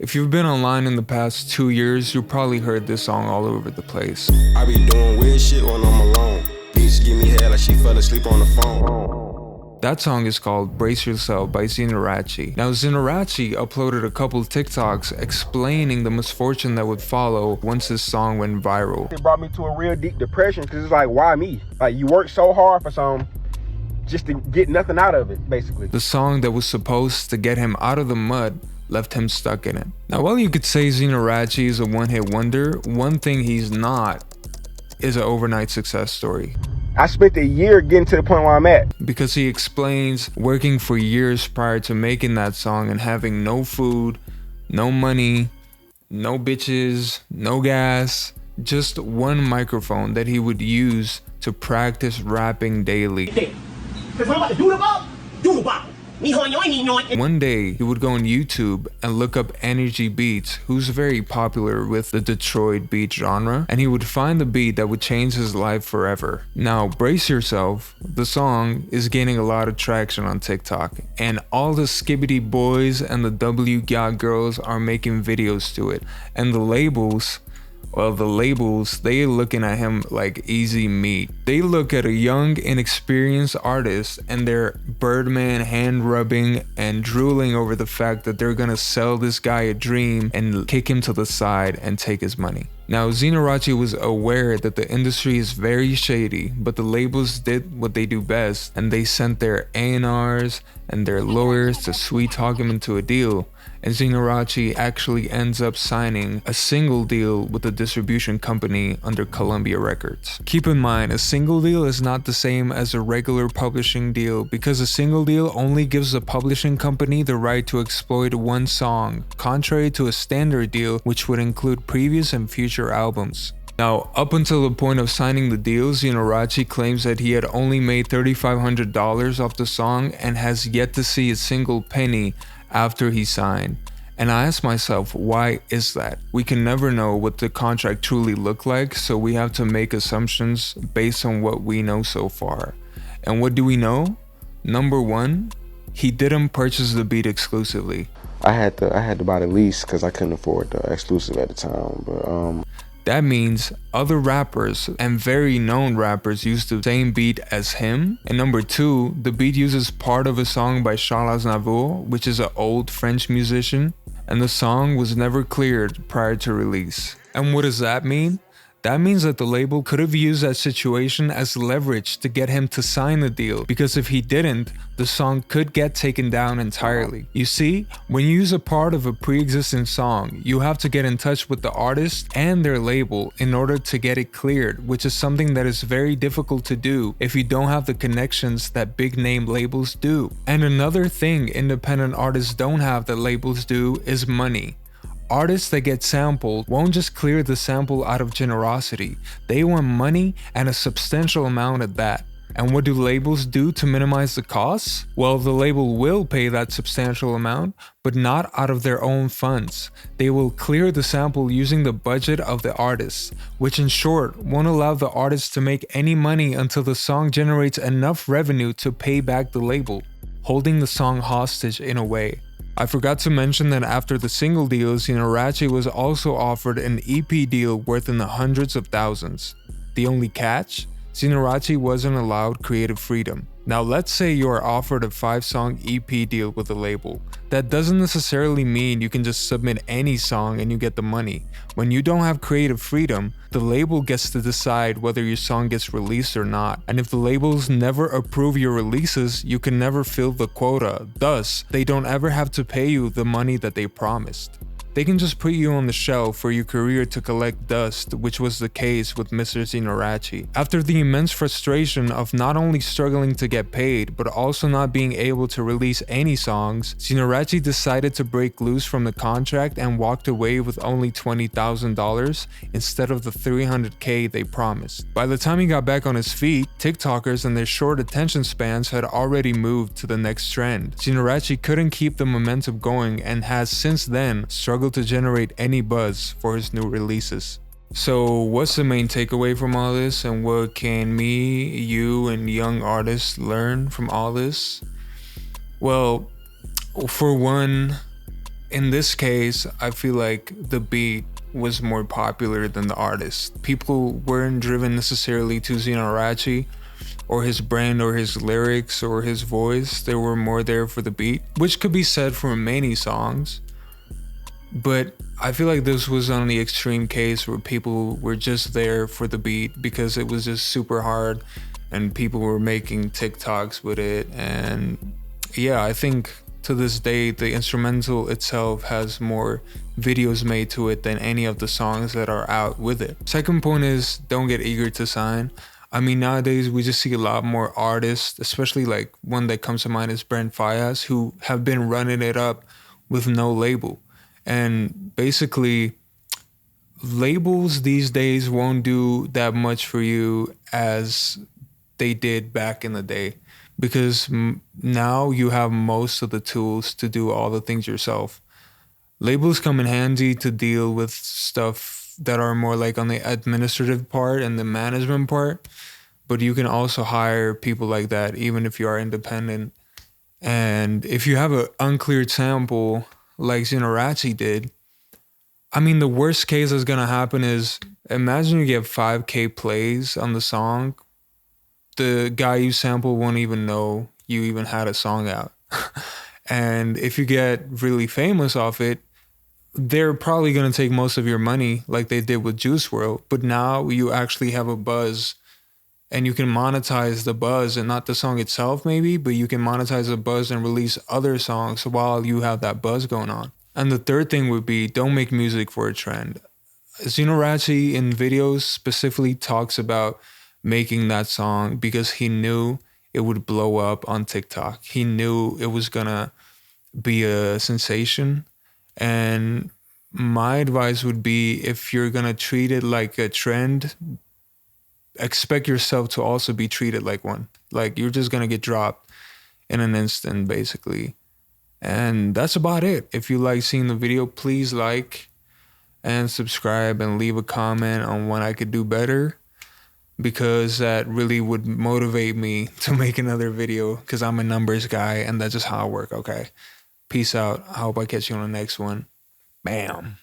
If you've been online in the past 2 years, you probably heard this song all over the place. I be doing weird shit when I'm alone. Bitch give me head like she fell asleep on the phone. That song is called Brace Yourself by Zenorachi. Now, Zenorachi uploaded a couple TikToks explaining the misfortune that would follow once this song went viral. It brought me to a real deep depression because it's like, why me? Like, you work so hard for something just to get nothing out of it, basically. The song that was supposed to get him out of the mud left him stuck in it. Now, while you could say Zenorachi is a one-hit wonder, one thing he's not is an overnight success story. I spent a year getting to the point where I'm at. Because he explains working for years prior to making that song and having no food, no money, no bitches, no gas, just one microphone that he would use to practice rapping daily. One day, he would go on YouTube and look up Energy Beats, who's very popular with the Detroit beat genre, and he would find the beat that would change his life forever. Now, Brace Yourself, the song, is gaining a lot of traction on TikTok, and all the Skibbity boys and the W Yacht girls are making videos to it, and the labels, they looking at him like easy meat. They look at a young, inexperienced artist and they're Birdman hand rubbing and drooling over the fact that they're gonna sell this guy a dream and kick him to the side and take his money. Now, Zenorachi was aware that the industry is very shady, but the labels did what they do best, and they sent their A&Rs and their lawyers to sweet talk him into a deal. And Zenorachi actually ends up signing a single deal with a distribution company under Columbia Records. Keep in mind, a single deal is not the same as a regular publishing deal because a single deal only gives the publishing company the right to exploit one song, contrary to a standard deal which would include previous and future albums. Now, up until the point of signing the deal, Zenorachi claims that he had only made $3,500 off the song and has yet to see a single penny after he signed. And I asked myself, why is that? We can never know what the contract truly looked like, so we have to make assumptions based on what we know so far. And what do we know? Number one, he didn't purchase the beat exclusively. I had to buy the lease because I couldn't afford the exclusive at the time. But that means other rappers and very known rappers used the same beat as him. And number two, the beat uses part of a song by Charles Aznavour, which is an old French musician, and the song was never cleared prior to release. And what does that mean? That means that the label could have used that situation as leverage to get him to sign the deal, because if he didn't, the song could get taken down entirely. You see, when you use a part of a pre-existing song, you have to get in touch with the artist and their label in order to get it cleared, which is something that is very difficult to do if you don't have the connections that big name labels do. And another thing independent artists don't have that labels do is money. Artists that get sampled won't just clear the sample out of generosity. They want money, and a substantial amount at that. And what do labels do to minimize the costs? Well, the label will pay that substantial amount, but not out of their own funds. They will clear the sample using the budget of the artist, which in short won't allow the artist to make any money until the song generates enough revenue to pay back the label, holding the song hostage in a way. I forgot to mention that after the single deal, Zenorachi was also offered an EP deal worth in the hundreds of thousands. The only catch? Zenorachi wasn't allowed creative freedom. Now let's say you are offered a 5-song EP deal with a label. That doesn't necessarily mean you can just submit any song and you get the money. When you don't have creative freedom, the label gets to decide whether your song gets released or not. And if the labels never approve your releases, you can never fill the quota. Thus, they don't ever have to pay you the money that they promised. They can just put you on the shelf for your career to collect dust, which was the case with Mr. Zenorachi. After the immense frustration of not only struggling to get paid, but also not being able to release any songs, Zenorachi decided to break loose from the contract and walked away with only $20,000 instead of the $300K they promised. By the time he got back on his feet, TikTokers and their short attention spans had already moved to the next trend. Zenorachi couldn't keep the momentum going and has since then struggled to generate any buzz for his new releases. So what's the main takeaway from all this, and what can me, you, and young artists learn from all this? Well, for one, in this case, I feel like the beat was more popular than the artist. People weren't driven necessarily to Zenorachi or his brand or his lyrics or his voice. They were more there for the beat, which could be said for many songs. But I feel like this was on the extreme case where people were just there for the beat because it was just super hard and people were making TikToks with it. And yeah, I think to this day, the instrumental itself has more videos made to it than any of the songs that are out with it. Second point is, don't get eager to sign. I mean, nowadays we just see a lot more artists, especially like one that comes to mind is Brent Faiyaz, who have been running it up with no label. And basically, labels these days won't do that much for you as they did back in the day, because now you have most of the tools to do all the things yourself. Labels come in handy to deal with stuff that are more like on the administrative part and the management part, but you can also hire people like that even if you are independent. And if you have an uncleared sample like Zenorachi did, I mean, the worst case that's gonna happen is, imagine you get 5K plays on the song. The guy you sample won't even know you even had a song out. And if you get really famous off it, they're probably gonna take most of your money like they did with Juice WRLD. But now you actually have a buzz and you can monetize the buzz and not the song itself maybe, but you can monetize the buzz and release other songs while you have that buzz going on. And the third thing would be, don't make music for a trend. Zenorachi in videos specifically talks about making that song because he knew it would blow up on TikTok. He knew it was gonna be a sensation. And my advice would be, if you're gonna treat it like a trend, expect yourself to also be treated like one. Like, you're just gonna get dropped in an instant, basically. And that's about it. If you like seeing the video, please like and subscribe and leave a comment on what I could do better, because that really would motivate me to make another video, because I'm a numbers guy and that's just how I work. Okay, peace out. I hope I catch you on the next one. Bam.